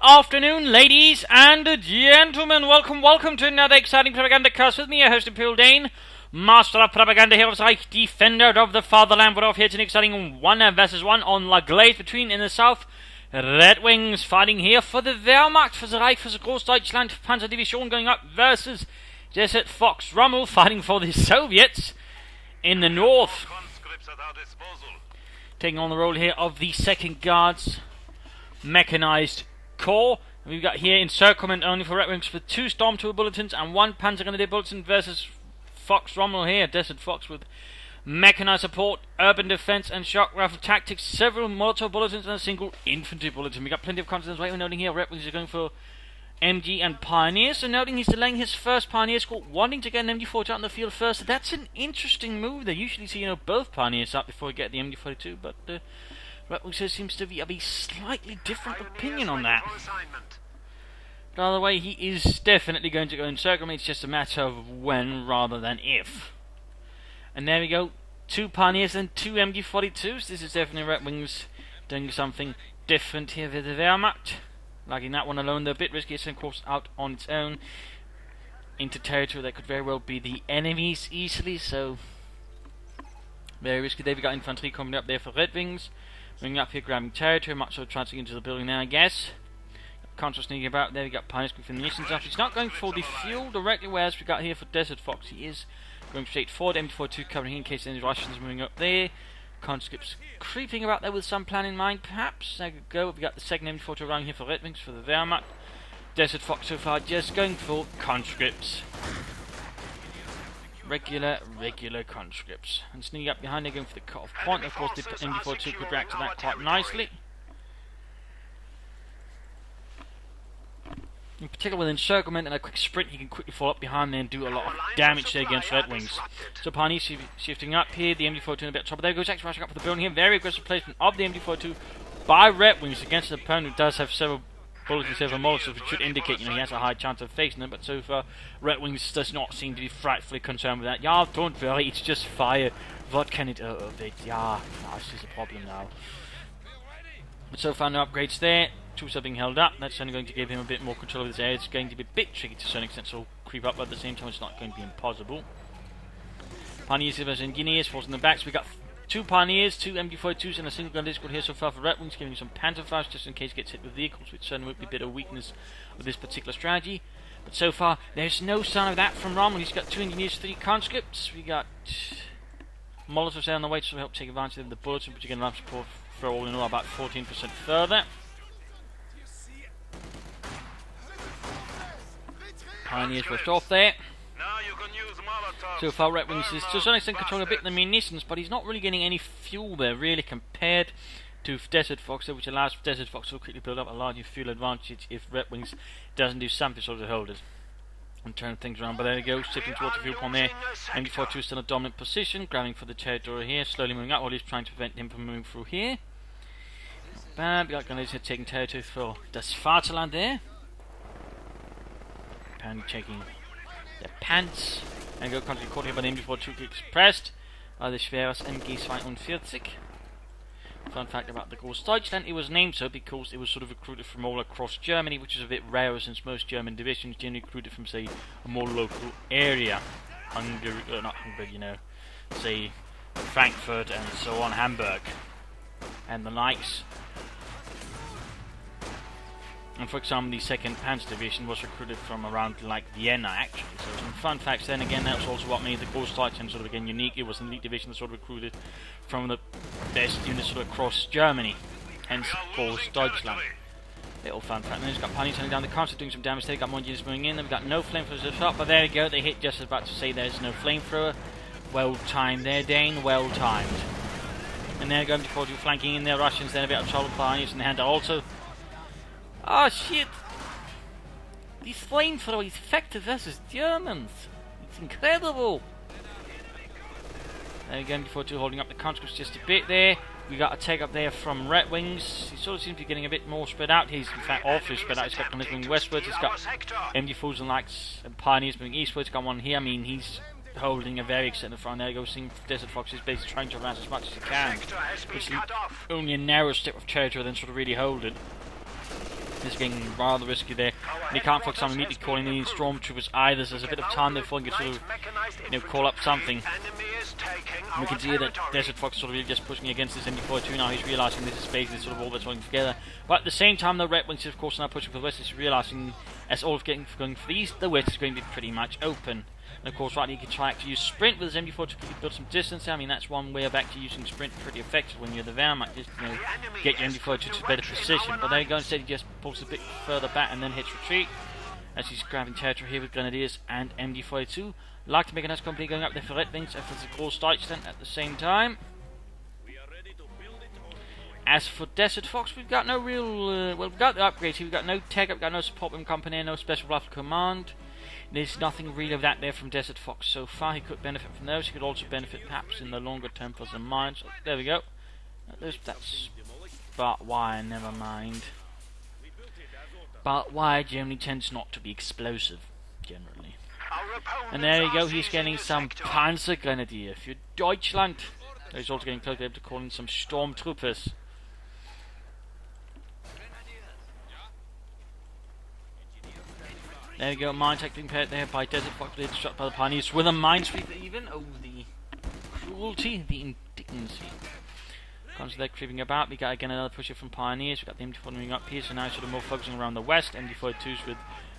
afternoon, ladies and gentlemen. Welcome to another exciting Propagandacast with me, your host, Imperial Dane, Master of Propaganda here of Reich, Defender of the Fatherland. We're off here to an exciting 1 versus 1 on La Glade between, in the south, Redxwings fighting here for the Wehrmacht, for the Reich, for the Großdeutschland Panther Division going up versus Desertfox Rommel fighting for the Soviets in the north. Taking on the role here of the 2nd Guards Mechanized Corps. We've got here Encirclement only for Redxwings with 2 Stormtrooper bulletins and 1 Panther Grenadier bulletin versus Fox Rommel here, Desertfox with mechanized support, urban defense and shock rifle tactics, several Molotov bulletins and a single infantry bulletin. We've got plenty of confidence right. We're noting here Redxwings are going for MG and Pioneers, so noting he's delaying his first Pioneer squad, wanting to get an MG42 out in the field first. So that's an interesting move. They usually see, both Pioneers up before we get the MG42, but Redxwings seems to be a slightly different opinion on that. But either way, he is definitely going to go Encirclement. It's just a matter of when rather than if. And there we go, 2 Pioneers and 2 MG42s. This is definitely Redxwings doing something different here with the Wehrmacht. Liking that one alone, they're a bit risky, so of course out on its own into territory that could very well be the enemies easily, so very risky. There we got Infantry coming up there for Redxwings. Bringing up here, grabbing territory, much so transferring into the building now, I guess. Contra sneaking about, there we got Pioneers with munitions up. He's not going for the fuel directly, whereas we got here for Desertfox. He is going straight forward, MG42 covering in case any Russians moving up there. Conscripts creeping about there with some plan in mind, perhaps. There we go, we got the 2nd MG42 around here for Redxwings for the Wehrmacht. Desertfox so far just going for conscripts. Regular conscripts. And sneaking up behind, they're going for the cut-off point. Of course, the MG42 could react to that quite nicely. In particular with Encirclement and a quick sprint, he can quickly fall up behind there and do a lot of damage there against Redxwings. So Pioneers shifting up here, the MG42 in a bit of trouble. There goes X rushing up for the building here. Very aggressive placement of the MG42 by Redxwings against an opponent who does have several bullets and several Molotovs, which should indicate he has a high chance of facing them. But so far, Redxwings does not seem to be frightfully concerned with that. Yeah, don't worry, it's just fire. What can it wait, yeah, this is a problem now. But so far, no upgrades there. 2 are being held up. That's only going to give him a bit more control of this area. It's going to be a bit tricky to a certain extent, so he'll creep up, but at the same time it's not going to be impossible. Pioneers versus Engineers falls in the backs. We got 2 Pioneers, 2 MG42s and a single gun squad here so far for Redxwings, giving him some Panther fires just in case he gets hit with vehicles, which certainly would be a bit of weakness with this particular strategy. But so far there's no sign of that from Rommel. He's got 2 Engineers, 3 conscripts. We got Molotovs there on the way to help take advantage of the bullets, which are going to have support for all in all about 14% further. Pioneers rushed off there. So far Redxwings is to some extent controlling a bit of the munitions, but he's not really getting any fuel there really compared to Desertfox, which allows Desertfox to quickly build up a larger fuel advantage if Redxwings doesn't do something sort of hold it and turn things around. But there we go, shifting towards the fuel pond there. MG42 is still in a dominant position, grabbing for the territory here, slowly moving up while he's trying to prevent him from moving through here. Not bad, we got guys here taking territory for das Vaterland there. And checking the pants. And go country caught here by the MG42 kicks pressed by the schweres MG42. Fun fact about the Großdeutschland, it was named so because it was sort of recruited from all across Germany, which is a bit rare since most German divisions generally recruited from, say, a more local area. Hungary, not Hungary, say Frankfurt and so on, Hamburg and the likes. And for example, the 2nd Panzer Division was recruited from around like Vienna actually. So some fun facts. Then again, that's also what made the Großdeutschland sort of again unique. It was an elite division that sort of recruited from the best units sort of across Germany. Hence Großdeutschland. Little fun fact. And then he's got Pioneers turning down the constant, doing some damage. They've got more units moving in. They've got no flamethrowers at top, but there we go. They hit just as about to say there's no flamethrower. Well timed there, Dane. Well timed. And they're going to be flanking in there. Russians then a bit of trouble. Pioneers in the hand also. Oh shit! These flamethrower is effective versus Germans. It's incredible. There again, MG42 holding up the conscripts just a bit there. We got a take up there from Redxwings. He sort of seems to be getting a bit more spread out. He's in fact awfully spread out. He's got one moving westwards. He's got MG4s and likes and Pioneers moving eastwards. Got one here. I mean, he's holding a very extended front. There you go, seeing Desertfox is basically trying to advance as much as he can. It's only a narrow strip of territory, then sort of really hold it. This is getting rather risky there. And he can't focus on immediately calling in stormtroopers either, so there's a bit of time there before he can sort of, you know, call up something. And we can see that Desertfox sort of really just pushing against this MD-42 now. He's realising this is basically sort of all that's working together. But at the same time, the Redwings is of course now pushing for the west. He's realising as all of getting going for the east, the west is going to be pretty much open. And of course, right, you can try to use sprint with his MD-4 to build some distance. I mean, that's one way of actually using sprint pretty effective when you're the Wehrmacht, just, you know, get your MD-4 to better position. But there you go, instead he just pulls a bit further back and then hits retreat. As he's grabbing territory here with Grenadiers and MD-42. Like to make a nice company going up there for Redwings and for the Großdeutschland at the same time. As for Desertfox, we've got no real, well, we've got the upgrades here. We've got no tech, we've got no support weapon company, no special rifle command. There's nothing really of that there from Desertfox so far. He could benefit from those. He could also benefit perhaps in the longer term for some mines. So there we go. That's barbed wire, never mind. Barbed wire generally tends not to be explosive, generally. And there you go, he's getting some Panzer Grenadier for Deutschland. He's also getting close to able to call in some Stormtroopers. There you go, mine tech being paired there by Desertfox, being struck by the Pioneers with a minesweeper even. Oh, the cruelty, the indignancy. Comes there creeping about. We got again another pusher from Pioneers. We got the MD-4 moving up here, so now sort of more focusing around the west. MD-42s with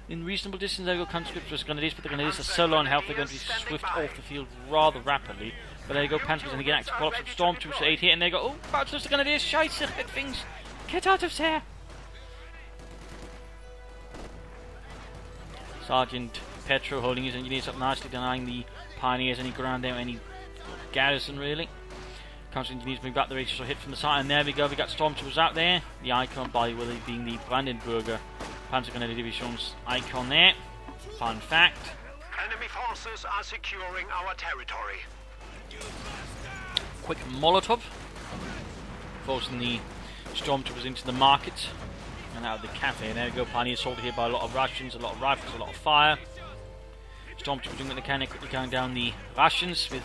in reasonable distance. There you go, conscripts with Grenadiers, but the Grenadiers are so low on health they're going to be swift off the field rather rapidly. But there you go, Panthers going to get active call-ups of Stormtroopers 8 here, and there you go. Oh, about to lose the Grenadiers. Scheiße, Redwings, get out of there! Sergeant Petro holding his engineers up nicely, denying the Pioneers any ground there, any garrison really. Comes engineers moving back the range, so hit from the side, and there we go. We got Stormtroopers out there. The icon, by the way, being the Brandenburger Panzer Grenadier Division's icon there. Fun fact. Enemy forces are securing our territory. Quick Molotov, forcing the Stormtroopers into the market and out of the cafe. And there we go, Pioneers assaulted here by a lot of Russians, a lot of rifles, a lot of fire. Stormtroopers doing what they can, quickly going down the Russians with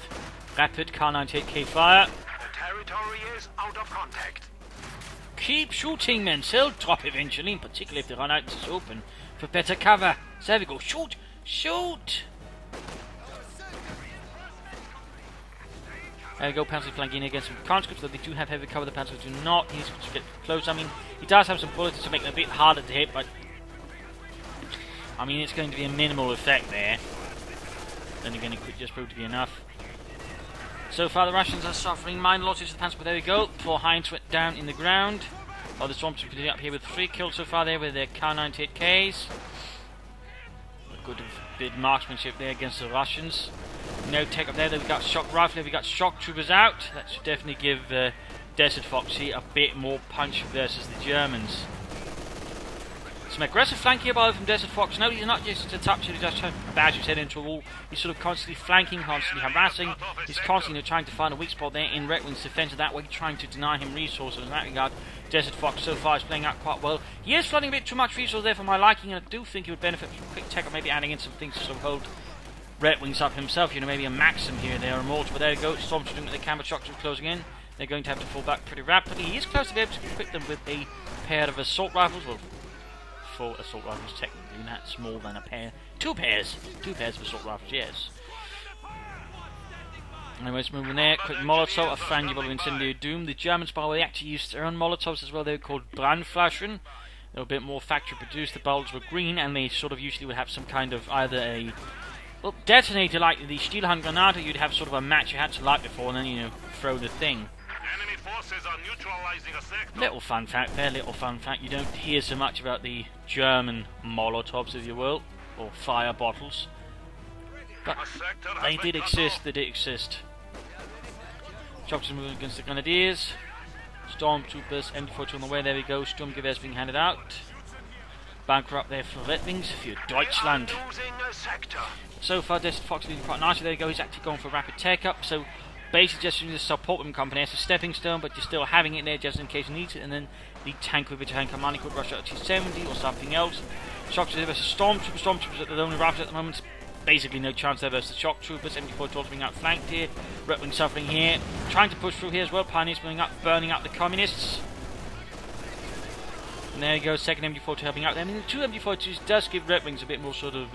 rapid Kar-98K fire. The territory is out of contact. Keep shooting, men. They'll drop eventually, particularly if they run out and it's open for better cover. So there we go. Shoot! Shoot! There we go, Panzer flanking against some conscripts, though they do have heavy cover, the Panzers do not. He's to get close. I mean, he does have some bullets to make them a bit harder to hit, but I mean, it's going to be a minimal effect there. Then again, it could just prove to be enough. So far, the Russians are suffering minor losses to the Panzer, but there we go. 4 Heinz went down in the ground. Oh, the Stormtroopers continuing up here with 3 kills so far there with their Kar-98Ks. A good bit of marksmanship there against the Russians. No tech up there. We've got shock rifle. We've got shock troopers out. That should definitely give Desertfox here a bit more punch versus the Germans. Some aggressive flank here by from Desertfox. No, he's not just a touch it, he's just trying to bash his head into a wall. He's sort of constantly flanking, constantly harassing. He's constantly trying to find a weak spot there in Redwings' defense, that way trying to deny him resources. In that regard, Desertfox so far is playing out quite well. He is flooding a bit too much resource there for my liking, and I do think he would benefit from quick tech or maybe adding in some things to sort of hold Redwings up himself, you know, maybe a Maxim here and there or a mortar, but there you go, Stormtroopers doing the camera shock troop closing in. They're going to have to fall back pretty rapidly. He is close to be able to equip them with a pair of assault rifles, well, 4 assault rifles technically, that's more than a pair. 2 pairs of assault rifles, yes. Anyways, moving there, quick Molotov, a frangible of incendiary doom. The Germans, by the way, actually used their own Molotovs as well. They were called Brandflaschen. They were a bit more factory produced, the bulbs were green, and they sort of usually would have some kind of either a detonator like the Stielhandgranate. You'd have sort of a match you had to light before and then, you know, throw the thing. Enemy forces are neutralizing a sector. Little fun fact there, little fun fact. You don't hear so much about the German Molotovs, if you will, or fire bottles. But they did exist, they did exist. Choppers moving against the Grenadiers. Stormtroopers, MD-42 on the way, there we go. Sturmgewehrs being handed out. Bunker up there for Redwings, for Deutschland. So far, Desertfox leading quite nicely. There you go, he's actually going for rapid take-up. So basically just using the support weapon company as a stepping stone, but you're still having it there just in case you need it. And then the tank with a tank command could rush out to T-70 or something else. Shock troopers versus Stormtroopers. Stormtroopers are the only rifles at the moment. Basically no chance there versus shock troopers. MD-42 being outflanked here. Redwings suffering here. Trying to push through here as well. Pioneers moving up, burning up the communists. And there you go, second MG42 helping out there. I mean, the two MG42s does give Redwings a bit more sort of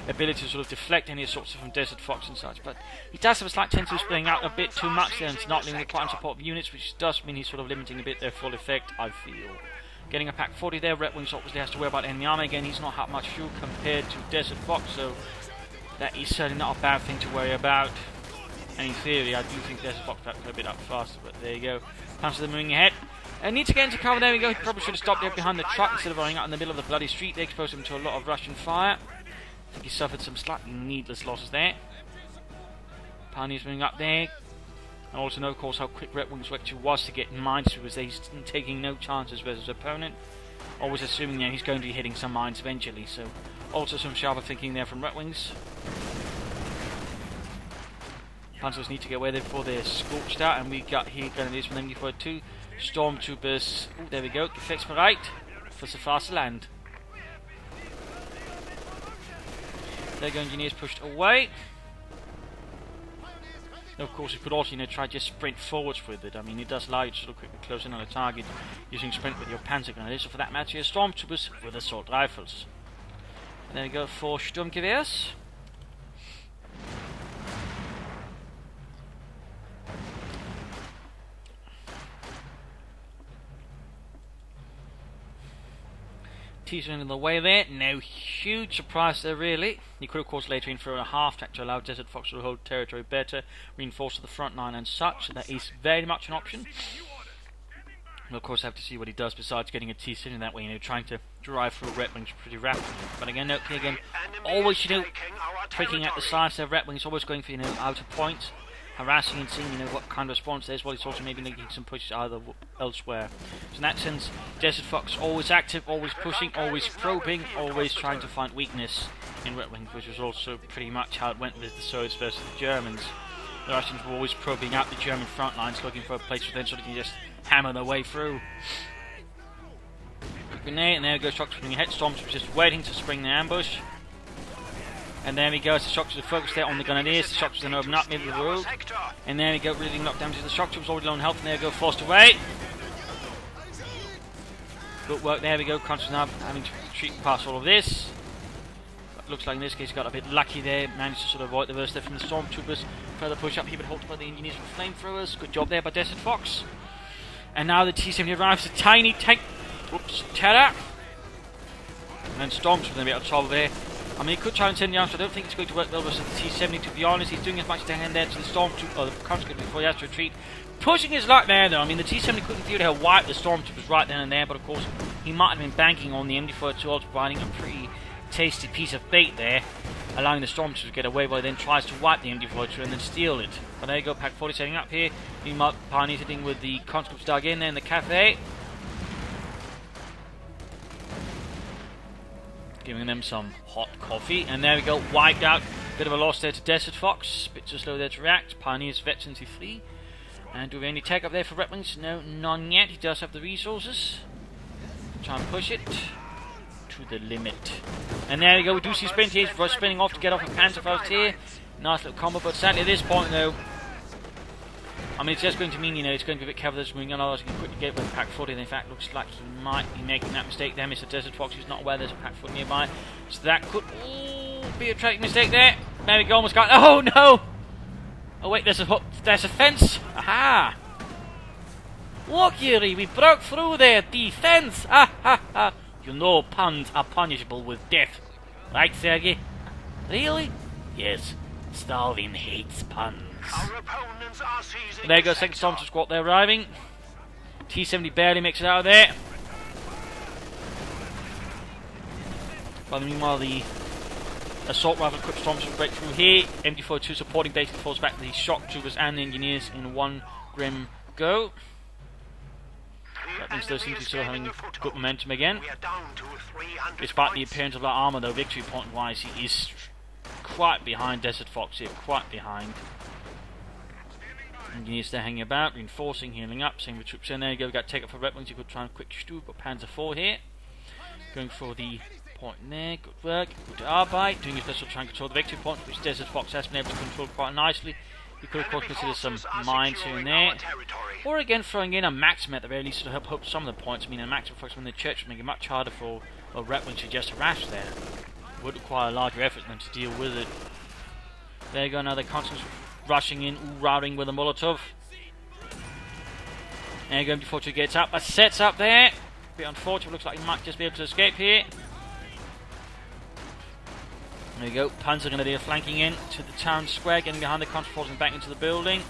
ability to sort of deflect any sorts from Desertfox and such, but he does have a slight tendency of splitting out a bit too much there and not leaving the quite support of units, which does mean he's sort of limiting a bit their full effect, I feel. Getting a pack 40 there, Redwings obviously has to worry about enemy armor again. He's not had much fuel compared to Desertfox, so that is certainly not a bad thing to worry about. And in theory, I do think Desertfox perhaps a bit up faster, but there you go. Panther moving ahead. And need to get into cover, there we go. He probably should have stopped there behind the truck instead of running out in the middle of the bloody street. They exposed him to a lot of Russian fire. I think he suffered some slightly needless losses there. Pioneers moving up there. And also know, of course, how quick Redwings actually was to get in mines through, as he's taking no chances versus his opponent. Always assuming that he's going to be hitting some mines eventually. So, also some sharper thinking there from Redwings. Panzers need to get away there before they're scorched out, and we got here Grenadiers from MG42. Stormtroopers, oh, there we go, Gefechtsbereit for the faster land. There go Engineers pushed away. Now, of course, you could also, try just sprint forwards with it. I mean, it does allow you to sort of quickly close in on a target using sprint with your Panzer Grenadiers. So for that match here, Stormtroopers with assault rifles. And there we go for Sturmgewehrs. In the way there, no huge surprise there really. You could of course later in for a half track to allow Desertfox to hold territory better, reinforce the front line and such, so that is very much an option. We'll of course have to see what he does besides getting a T-Sin in that way, trying to drive through Redwings pretty rapidly. But again, okay, again, always, tweaking at the sides of Redwings, always going for, outer points, harassing and seeing, what kind of response there is, while he's also maybe making some pushes either elsewhere. So in that sense, Desertfox always active, always pushing, always probing, always trying to find weakness in Redwings, which was also pretty much how it went with the Soviets versus the Germans. The Russians were always probing out the German front lines, looking for a place where then sort of can just hammer their way through. Grenade, and there goes Shock springing ahead. Storms was just waiting to spring the ambush. And there we go, as the Shock Troopers focus there on the Grenadiers. The Shock Troopers then open up middle of the road. And there we go, really knocked down to the Shock Troopers, already low on health, and there we go, forced away. Good work, there we go, Constance now having to retreat past all of this. But looks like in this case he got a bit lucky there, managed to sort of avoid the worst there from the Stormtroopers. Further push up, he would hold by the Engineers with flamethrowers. Good job there by Desertfox. And now the T-70 arrives, a tiny tank. Oops, terror. And then Stormtroopers going to be out of trouble there. I mean, he could try and send the arms, but I don't think it's going to work well versus the T-70, to be honest. He's doing as much as he can there to the Stormtrooper, or the conscript before he has to retreat. Pushing his luck there, though. I mean, the T-70 couldn't feel how wipe the Stormtroopers right then and there, but of course, he might have been banking on the MD-42 also providing a pretty tasty piece of bait there, allowing the Stormtroopers to get away while he then tries to wipe the MD-42 and then steal it. But there you go, Pack 40 setting up here. Meanwhile, Pioneers hitting with the conscripts dug in there in the cafe. Giving them some hot coffee, and there we go, wiped out. Bit of a loss there to Desertfox, bit too slow there to react. Pioneers veterans who flee. And do we have any tech up there for Redwings? No, none yet. He does have the resources. Try and push it to the limit. And there we go, we do see Sprint here. He's spinning off to get off of Panther first here. Nice little combo, but sadly at this point though, I mean, it's just going to mean, it's going to be a bit careful that's moving on, otherwise he can quickly get with Pack 40, and in fact, looks like he might be making that mistake there. Mr. Desertfox is not aware there's a Pack 40 nearby, so that could be a tragic mistake there. There we go, almost got, oh no! Oh wait, there's a fence! Aha! Look, Yuri, we broke through their defense! Ha ha ha! You know puns are punishable with death. Right, Sergey? Really? Yes, Stalin hates puns. Our opponents are seizing There goes second Stormtrooper squad, they're arriving. T-70 barely makes it out of there. But meanwhile, the assault rifle equipped Stormtroopers break through here. MD-42 supporting basically falls back to the Shock Troopers and the Engineers in one grim go. That means those seem to be still having good momentum again. Despite the appearance of that armour though, victory point wise, he is quite behind Desertfox here, quite behind. Engineers there hanging about, reinforcing, healing up, same with troops in there. You go, we got take up for Redwings, you could try and quick stew, got Panzer 4 here. Going for the point there, good work, good arbeit, doing his best to try and control the victory point, which Desertfox has been able to control quite nicely. You could of course consider some mines here and there. Or again throwing in a Maxim at the very least to help hope some of the points. I mean a Maxim focus on the church would make it much harder for Redxwings to just harass there. It would require a larger effort than to deal with it. There you go, now the Constants rushing in, routing with a Molotov. There you go, before he gets up. A set's up there. A bit unfortunate, looks like he might just be able to escape here. There you go, Panther Grenadier flanking in to the town square, getting behind the Constants, forcing back into the building.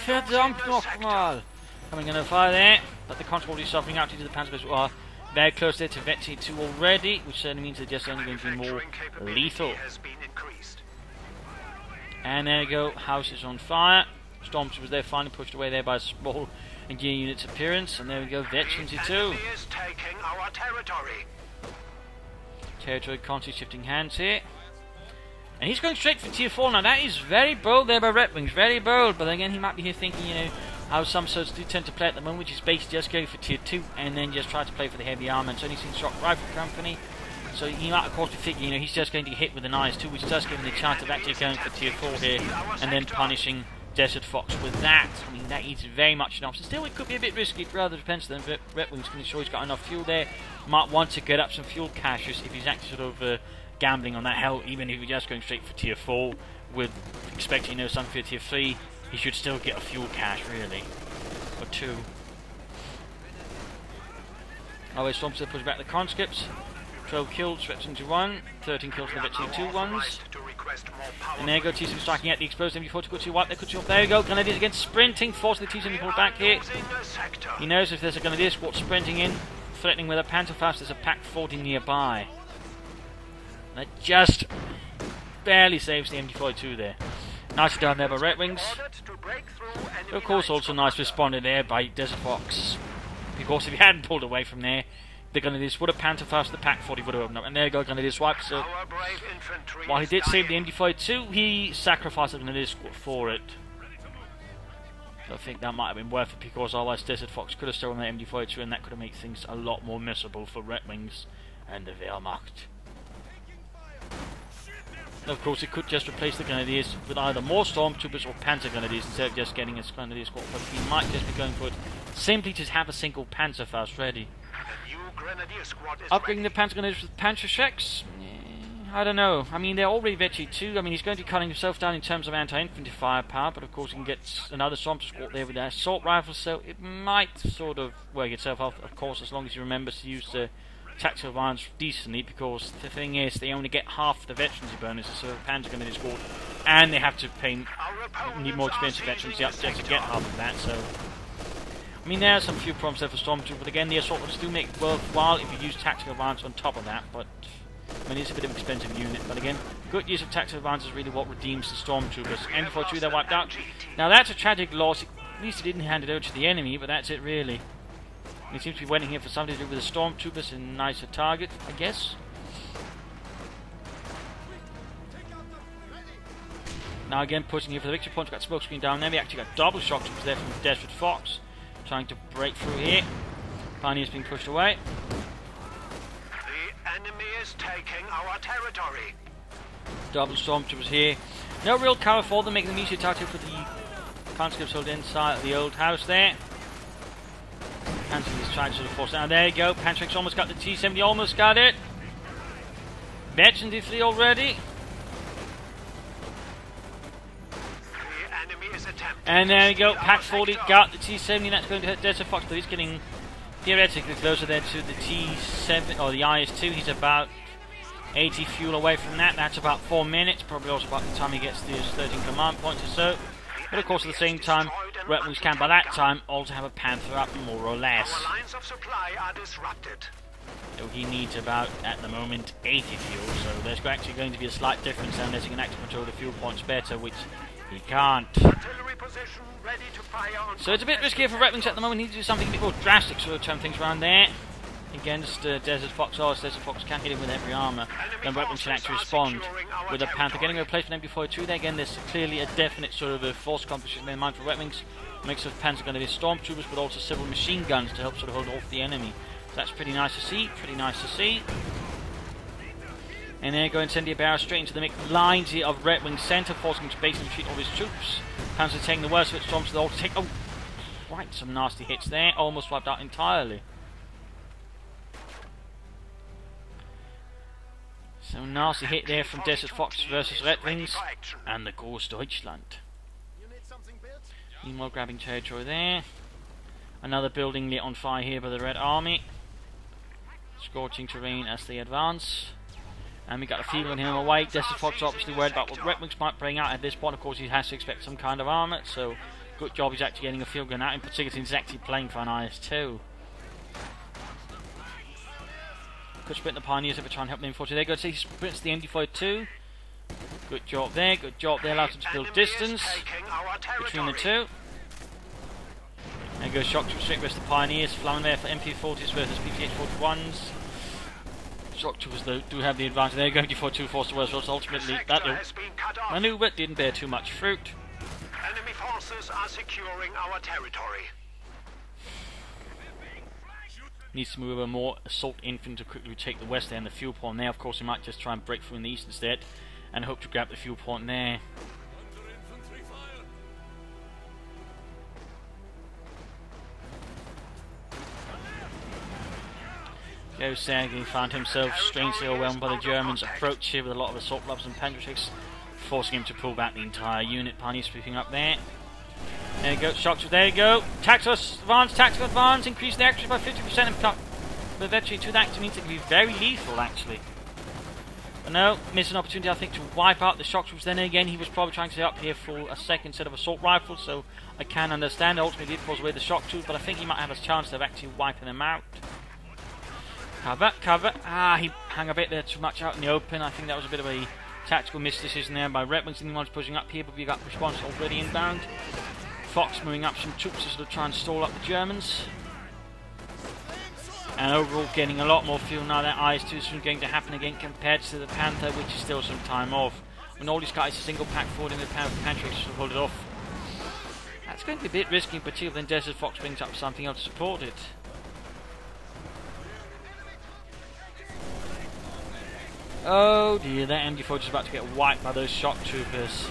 Verdammt nochmal! Coming under fire there, but the Constants will be suffering out into the Panzer who are very close there to Vetty 2 already, which certainly means they're just only going to be more lethal. And there you go, house is on fire. Stormtroopers was there, finally pushed away there by a small gear unit's appearance. And there we go, Vetch 2. Territory constantly shifting hands here. And he's going straight for tier 4 now. That is very bold there by Redxwings, very bold. But again, he might be here thinking, you know, how some soldiers do tend to play at the moment, which is basically just going for tier 2 and then just try to play for the heavy armor. And so he's seen Shock Rifle Company. So he might of course be thinking, you know, he's just going to get hit with an IS-2, which does give him the chance of actually going for tier 4 here and then punishing Desertfox with that. I mean, that is very much an option. Still, it could be a bit risky for other defense than Redxwings can ensure he's got enough fuel there. Might want to get up some fuel caches if he's actually sort of gambling on that. Hell, even if he's just going straight for tier 4 with expecting, you know, something for tier 3, he should still get a fuel cache, really. Or 2. Always Storms to push back the conscripts. 12 kills, Redxwings 1, 13 kills for the Vetch 2 ones. And there you go, T-7 striking at the exposed MG4 to cut you up. There you go, Grenadiers again sprinting, forcing the T-7 to pull back here. He knows if there's a Grenadier squad sprinting in, threatening with a Pantherfaust, there's a Pack 40 nearby. That just barely saves the MG42 there. Nicely done there by Redxwings. Of course, also nice responded there by Desertfox. Because if he hadn't pulled away from there, the Grenadiers would have Pantherfaust, the Pack 40 would have opened up. And there you go, Grenadier swipe. So while he did save the MG42, he sacrificed the Grenadier squad for it. So I think that might have been worth it, because otherwise Desertfox could have stolen that MG42 and that could have made things a lot more missable for Redxwings and the Wehrmacht. Of course, it could just replace the Grenadiers with either more Stormtroopers or Panzer Grenadiers instead of just getting a Grenadier squad. But he might just be going for it simply to have a single Panzerfaust ready. Upgrading the Panzer Grenadiers with Panzerschecks? I don't know. I mean, they're already Vetch 2. I mean, he's going to be cutting himself down in terms of anti-infantry firepower, but of course he can get another Stormtrooper squad there with their assault rifles, so it might sort of work itself out, of course, as long as he remembers to use the tactical advantage decently, because the thing is, they only get half the veterancy bonuses, so the Panzer Grenadier squad, and they have to need more expensive veterans just to get half of that, so I mean, there are some few problems there for Stormtrooper, but again, the assault ones do make it worthwhile if you use tactical advantage on top of that, but I mean, it's a bit of an expensive unit, but again, good use of tactical advantage is really what redeems the Stormtroopers. MG42, they're wiped out. Now, that's a tragic loss. At least he didn't hand it over to the enemy, but that's it, really. And he seems to be waiting here for something to do with the Stormtroopers and a nicer target, I guess. Now, again, pushing here for the victory point. We've got smokescreen down there. We actually got double shock troopers there from Desertfox, trying to break through here. Pioneer's being pushed away. Enemy is taking our territory. Double Stormtroopers here. No real cover for them, making them easier target for the conscripts held inside of the old house there. Panther is trying to sort of force down. There you go. Panther's almost got the T-70, almost got it. Vetch 3 already. The enemy is attempting. And there you go. Pack 40 got the T-70. That's going to hurt Desertfox, but he's getting theoretically closer there to the T7 or the IS-2. He's about 80 fuel away from that. That's about 4 minutes, probably also about the time he gets to his 13 command points or so. But of course, at the same time, Redxwings can by that time also have a Panther up, more or less. Our lines of supply are disrupted. So he needs about, at the moment, 80 fuel. So there's actually going to be a slight difference unless he can actually control the fuel points better, which he can't. Artillery position ready to fire on. So it's a bit riskier for Redxwings at the moment. He needs to do something a bit more drastic, sort of turn things around there. Against Desertfox, or Desertfox can't hit him with every armor, then Redxwings can actually respond with a Panther. Getting a replacement MG42 there, again, there's clearly a definite sort of a force composition in mind for Redxwings. Mix of Panther going to be Stormtroopers, but also civil machine guns to help sort of hold off the enemy. So that's pretty nice to see, pretty nice to see. And they're going to send the barrel straight into the mix. Lines here of Redwing centre, forcing him to basically retreat all his troops. Panther taking the worst of it, storms to the altar, take... Oh! Right, some nasty hits there. Almost wiped out entirely. So nasty hit there from Desertfox versus Redxwings and the Groß Deutschland. Meanwhile, grabbing territory there. Another building lit on fire here by the Red Army. Scorching terrain as they advance. And we got a feeling on him away. Desertfox obviously worried about what Redwings might bring out at this point. Of course, he has to expect some kind of armor, so good job he's actually getting a field gun out. In particular, he's actually playing for an IS-2. Could sprint the Pioneers if we try and help the Infantry. There you go, see, he sprints the MD-42. Good job there, good job there. Allows him to build distance between the two. There goes shock troops straight versus the Pioneers. Flying there for MP-40s versus PPH-41s. Shock troopers do have the advantage. They're going to MD-42 force to so ultimately that maneuver didn't bear too much fruit. Enemy forces are securing our territory. Needs to move over more assault infantry to quickly take the west end, the fuel point there. Of course, he might just try and break through in the east instead and hope to grab the fuel point there. Goes Sergei found himself strangely overwhelmed by the Germans' approach here with a lot of assault rubs and penetratics, forcing him to pull back the entire unit. Pioneers sweeping up there. There you go, shock troops, there you go. Tactical advance, increase the accuracy by 50% and cut the veteran to that means it can be very lethal actually. But no, missed an opportunity I think to wipe out the shock troops. Then again, he was probably trying to set up here for a second set of assault rifles, so I can understand. Ultimately, it falls away the shock troops, but I think he might have a chance of actually wiping them out. Cover, cover. Ah, he hung a bit there too much out in the open. I think that was a bit of a tactical misdecision there by Redwings. The one's pushing up here, but we got response already inbound. Fox moving up some troops to sort of try and stall up the Germans. And overall getting a lot more fuel now. That IS-2 is soon going to happen again compared to the Panther, which is still some time off. When all these guys are single pack forward in the Panther to hold it off. That's going to be a bit risky, particularly when Desertfox brings up something else to support it. Oh dear, that MD-40 is about to get wiped by those shock troopers.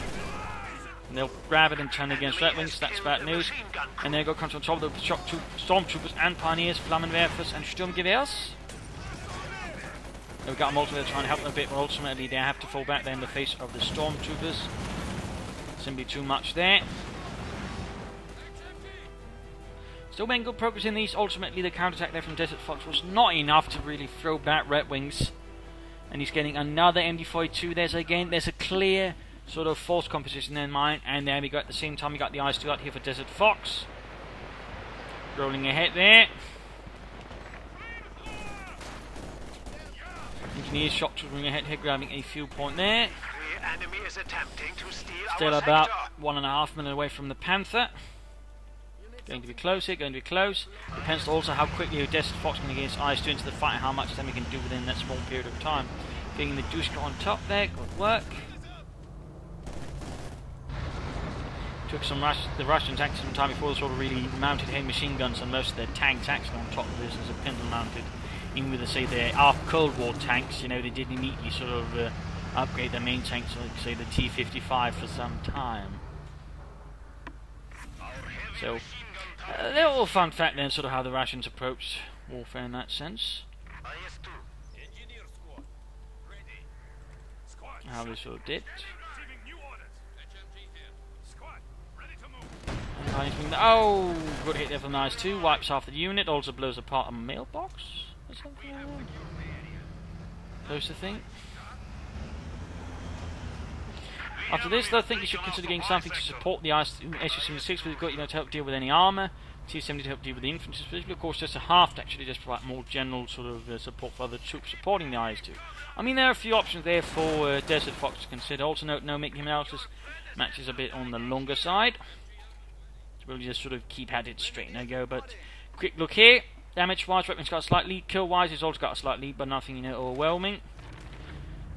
And they'll grab it and turn it against Redwings. That's bad news. And there you go, comes on top of the shock stormtroopers and Pioneers, Flammenwerfers and Sturmgewehrs. We've got them ultimately trying to help them a bit, but ultimately they have to fall back there in the face of the stormtroopers. Simply too much there. Still making good progress in these. Ultimately the counterattack there from Desertfox was not enough to really throw back Redwings. And he's getting another MD-42. There's a clear sort of force composition in mind, and then we got at the same time we got the IS-2 out here for Desertfox. Rolling ahead there. Engineers shock trooping ahead here, grabbing a fuel point there. The enemy is attempting to steal Still our about sector. 1.5 minutes away from the Panther. Going to be close here, going to be close. Depends also how quickly Desertfox can get his IS-2 into the fight and how much time he can do within that small period of time. Getting the Dushka on top there, good work. Took the Russians actually some time before they sort of really mounted heavy machine guns and most of their tanks actually on top of this as a pendulum mounted. Even with, say, their after Cold War tanks, you know, they did immediately sort of upgrade their main tanks, like say the T-55 for some time. So, they're all fun fact then, sort of how the Russians approach warfare in that sense. How they sort of did. Oh, good hit there from the IS-2, wipes off the unit, also blows apart a mailbox or something like that. Close to think. After this, though, I think you should consider getting something to support the Su-76. We've got, you know, to help deal with any armour, T-70 to help deal with the infantry, specifically, of course, just a half to actually just provide more general sort of support for other troops supporting the IS-2. I mean, there are a few options there for Desertfox to consider. Also note, no making analysis matches a bit on the longer side. We'll just sort of keep at it straight. There you go. But quick look here. Damage-wise, Redwings got a slight lead. Kill-wise, he's also got a slight lead, but nothing, you know, overwhelming.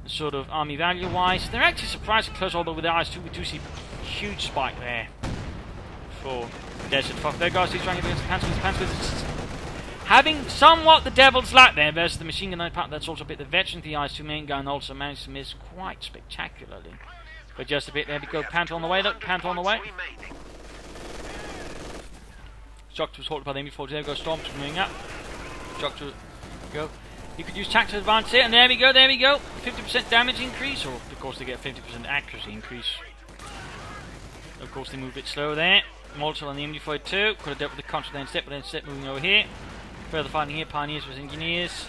Sort of army value-wise, they're actually surprisingly close. Although with the IS-2, we do see a huge spike there for Desertfox. There, guys, he's trying to get against the Panther. having somewhat the devil's luck there versus the machine gun part that's also a bit the veteran. The IS-2 main gun also managed to miss quite spectacularly. But just a bit there we go. Panther on the way, look, Panther on the way. Shock was halted by the MB-40. There we go, Storm moving up. Shock to go. You could use tactical advance here, and there we go, 50% damage increase, or of course they get a 50% accuracy increase. Of course they move a bit slower there. Also on the MD-42, could have dealt with the contra there instead, but instead moving over here. Further fighting here, Pioneers with Engineers.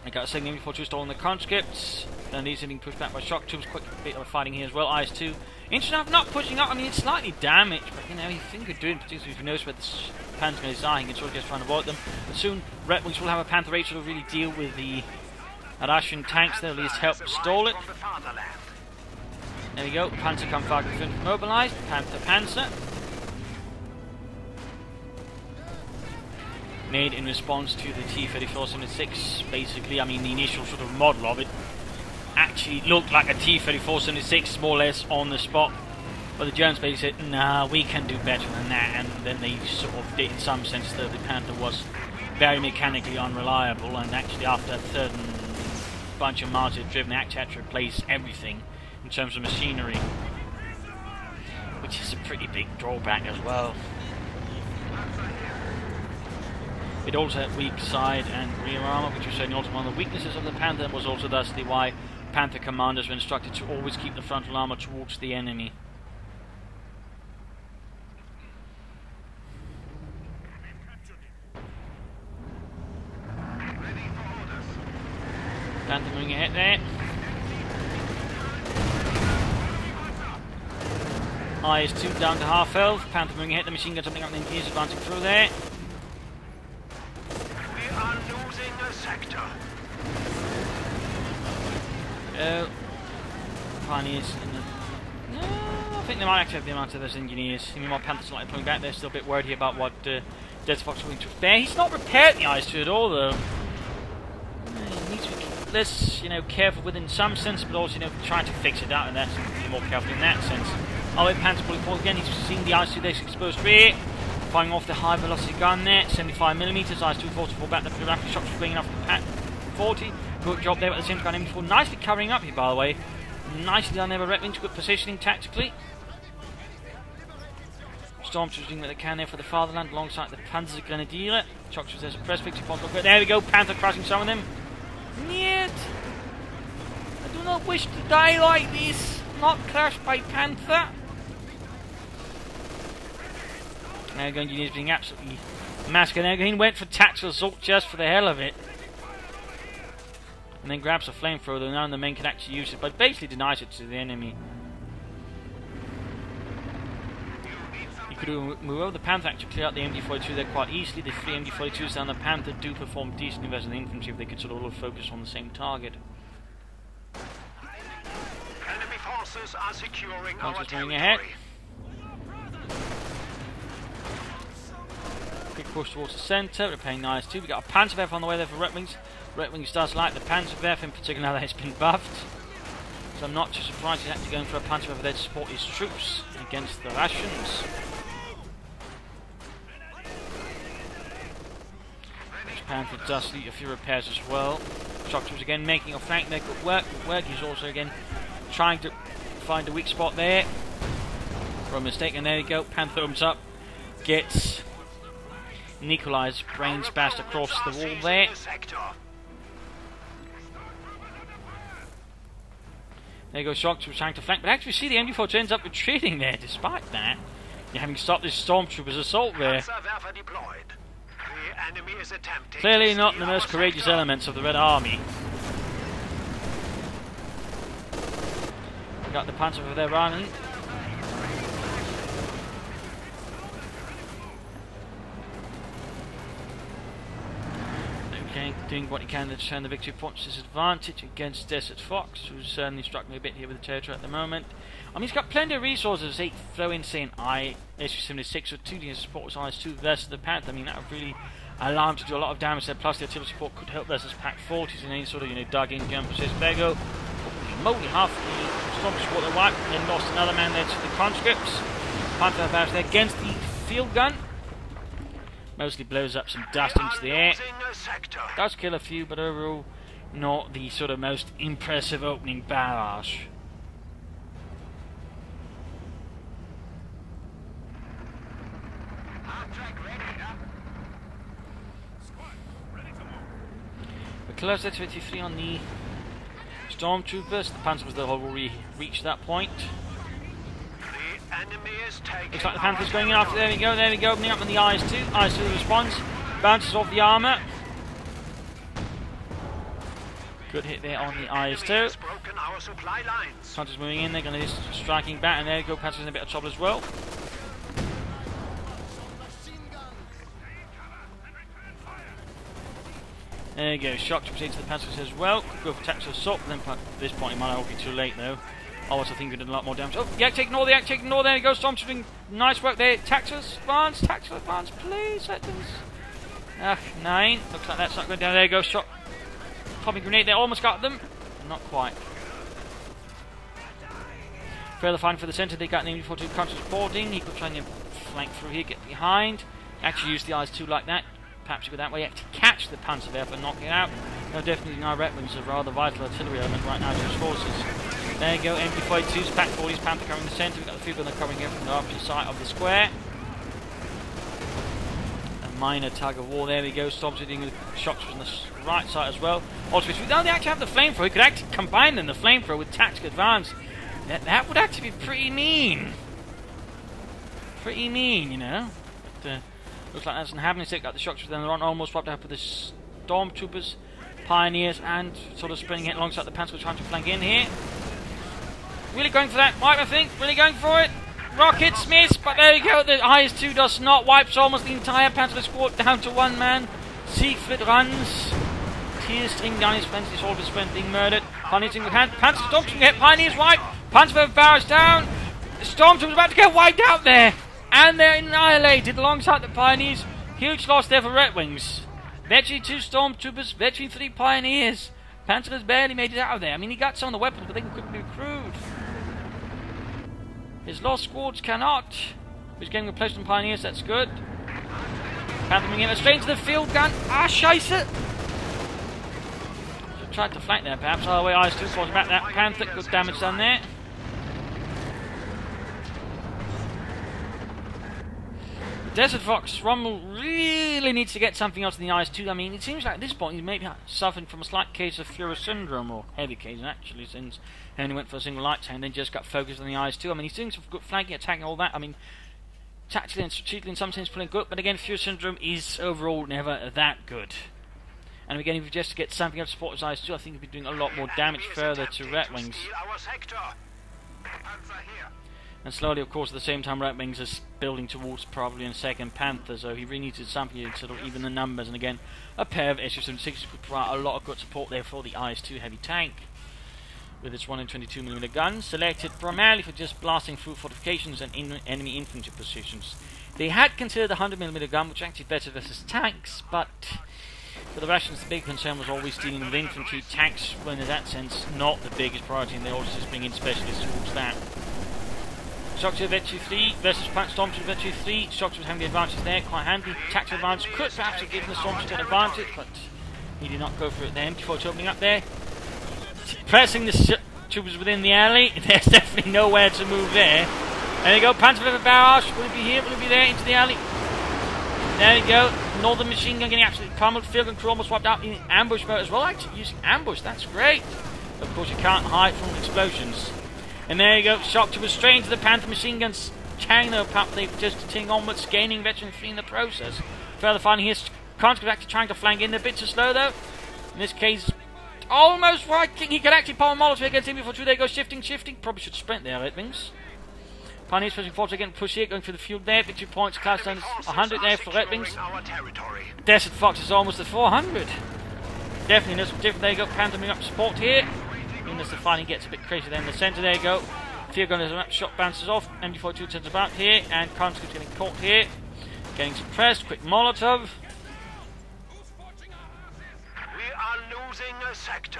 I got a second MD-42 stolen the conscripts. Then these are being pushed back by shock troops. Quick bit of fighting here as well. IS-2, interesting enough, not pushing up. I mean, it's slightly damaged, but you know, you think you're doing, particularly if you notice where the Panther guys are, you can sort of just try and avoid them. But soon, Redxwings will have a Panther 8 to really deal with the Russian tanks there, at least help stall it. There we go, Panther Kampfwagen mobilized, Panther Panzer. Made in response to the T-34-76, basically. I mean, the initial sort of model of it actually looked like a T-34-76 more or less on the spot, but the Germans basically said, nah, we can do better than that, and then they sort of did in some sense that the Panther was very mechanically unreliable, and actually after a third bunch of miles it driven, they actually had to replace everything in terms of machinery, which is a pretty big drawback as well. It also had weak side and rear armor, which was certainly also one of the weaknesses of the Panther, and was also thusly why Panther commanders were instructed to always keep the frontal armor towards the enemy. Panther moving ahead there. IS-2 down to half health. Panther moving ahead. The machine gun jumping up, and the engineers advancing through there. We are losing a sector. Pioneers in the... No, I think they might actually have the amount of those engineers. I mean, while Panther's slightly pulling back, they're still a bit worried here about what Desertfox is going to repair. He's not repaired the IS-2 at all, though. He needs to be less, you know, careful within some sense, but also, you know, trying to fix it out, and that's be more careful in that sense. Oh, wait, Panther pulling forward again. He's seeing the IS-2 there, exposed rear, firing off the high velocity gun there, 75mm. IS-2 forced to fall back. The rapid shots were bringing off the Pat 40. Good job there at the same time. MD-4 nicely covering up here, by the way. Nicely done there by Redxwings. Good positioning tactically. Stormtroopers doing what they can there for the fatherland alongside the Panzer Grenadier. Shocktroopers there's a press fix. There we go. Panther crushing some of them. Yet I do not wish to die like this. Not crushed by Panther. Now the engineers being absolutely massacred. Now he went for tactical assault just for the hell of it. And then grabs a flamethrower, though none of the men can actually use it, but basically denies it to the enemy. You could move over the Panther, actually clear out the MD-42 there quite easily. The 3 MD-42s down the Panther do perform decently versus the infantry if they could sort of all focus on the same target. Enemy forces are securing our territory. territory. Quick push towards the centre, repairing the IS-2. We got a Panzer on the way there for Redxwings. Redxwings does like the Panzer in particular now that it's been buffed. So I'm not too surprised he's actually going for a Panzer there to support his troops against the Russians. This Panther does need a few repairs as well. Shock troops again making a flank there. Good work, good work. He's also again trying to find a weak spot there. For a mistake, and there we go. Panther thumbs up. Gets Nikolai's brains bashed across the wall there. There goes Shock Troops trying to flank, but actually see the MD-4 ends up retreating there despite that. You're having stopped this Stormtrooper's assault there. Clearly not the most courageous elements of the Red Army. Got the Panther over there running. Okay, doing what he can to turn the victory points his advantage against Desertfox, who's certainly struck me a bit here with the territory at the moment. I mean, he's got plenty of resources. He throw in, say, an IS-76 or 2D support with IS-2 versus the Panther. I mean, that would really allow him to do a lot of damage there. Plus, the artillery support could help versus Pack 40s and any sort of, you know, dug-in jump. Says Bego. Moly half the strong support they wiped, and then lost another man there to the conscripts. Panther barrage there against the field gun. Mostly blows up some dust into the air. Losing a sector. Does kill a few, but overall not the sort of most impressive opening barrage. We're close to 23 on the Stormtroopers. The Panther was already reached that point. The enemy is taking Looks like the Panther's going in after. There we go, opening up on the IS-2. IS-2 responds, bounces off the armour. Good hit there on the IS-2. Panther's moving in, they're going to be striking back, and there we go, Panther's in a bit of trouble as well. There you go, shock troops into the Panthers as well. Could go for tactical assault, but then at this point it might not be too late though. Otherwise I think we did a lot more damage. Oh, yak taking all, there you go, Stormtrooper doing nice work there. Tactical advance, please, let us. 9, looks like that's not going down. There you go, shot. Popping grenade there, almost got them. Not quite. Further find for the centre, they got an MD-42 conscious boarding. He could try and flank through here, get behind. Actually use the IS-2 like that. Perhaps go that way, actually catch the Panther there for knocking it out. No, definitely our Redxwings are rather vital artillery element right now to his forces. There you go, MD-42s, Pack 40s, Panther covering the centre. We've got the field gunner covering it from the opposite side of the square. A minor tug of war, there we go. Stormtrooper doing the shocks from the right side as well. Also, they actually have the flamethrower. We could actually combine them, the flamethrower with tactical advance. That would actually be pretty mean. Pretty mean, you know. But, looks like that's not happening. They've got the shock troopers, then they're on almost swapped out with the Stormtroopers, Pioneers, and sort of sprinting it alongside the Panther trying to flank in here. Really going for that wipe, I think. Really going for it. Rockets miss, but there you go. The IS-2 does not. Wipes almost the entire Panther squad down to one man. Siegfried runs. Tears streaming down his friends. He's all of his friends being murdered. Pioneers in the hand. Panther Stormtrooper get Pioneers wiped. Panther barrage down. The Stormtrooper's about to get wiped out there. And they're annihilated alongside the Pioneers. Huge loss there for Redxwings. Virtually 2 Stormtroopers, virtually 3 Pioneers. Panther has barely made it out of there. I mean, he got some of the weapons, but they can quickly be recruited. His lost squads cannot. He's getting replaced with Pioneers, that's good. Panther moving in straight into the field gun. Ah, scheisse! Should have tried to flank there, perhaps. Other way, IS-2 falls back. That Panther, good damage done there. Desertfox Rommel really needs to get something else in the IS-2. I mean, it seems like at this point he's maybe suffering from a slight case of Fuhrer syndrome, or heavy case actually, since he only went for a single light tank and then just got focused on the IS-2. I mean, he's doing some good flanking, attacking, all that. I mean, tactically and strategically in some sense pulling good, but again, Fuhrer syndrome is overall never that good. And again, if we just get something else to support his IS-2, I think he'll be doing a lot more damage further to Redxwings. And slowly, of course, at the same time, Redxwings is building towards probably a second Panther, so he really needed something to sort of even the numbers. And again, a pair of SU-76 could provide a lot of good support there for the IS-2 heavy tank. With its 122mm gun, selected primarily for just blasting through fortifications and enemy infantry positions. They had considered the 100mm gun, which actually better versus tanks, but for the Russians, the big concern was always dealing with infantry. Tanks were, in that sense, not the biggest priority, and they always just bring in specialists towards that. Shocktrooper Virtue 3 versus Stormtrooper Virtue 3. Shocktrooper having the advantage there, quite handy. Tactical advantage could perhaps have given the Stormtrooper an advantage, but he did not go for it there. MT-40 opening up there. Pressing the troopers within the alley. There's definitely nowhere to move there. There you go, Panther with a barrage. Will it be here? Will it be there? Into the alley. There you go. Northern machine gun getting absolutely pummeled. Field gun crew almost wiped out in ambush mode as well. Actually using ambush, that's great. Of course, you can't hide from explosions. And there you go, shock troopers straight into the Panther machine guns, carrying their pump, they just continuing onwards, gaining veteran free in the process. Further finding here, Conscript actually trying to flank in, they're a bit too slow though. In this case, almost right, he can actually pull a Molotov against him before two, there you go, shifting, probably should sprint there, Redxwings. Pioneers pushing forward again, push here, going for the field there, victory points, class down 100 there for Redxwings. Desertfox is almost at 400. Definitely no different, there you go, Panther moving up support here. As the fighting gets a bit crazy there in the centre, there you go. Field gunners and shot bounces off. MD-42 turns about here, and Conscript's getting caught here. Getting suppressed, quick Molotov. We are losing a sector.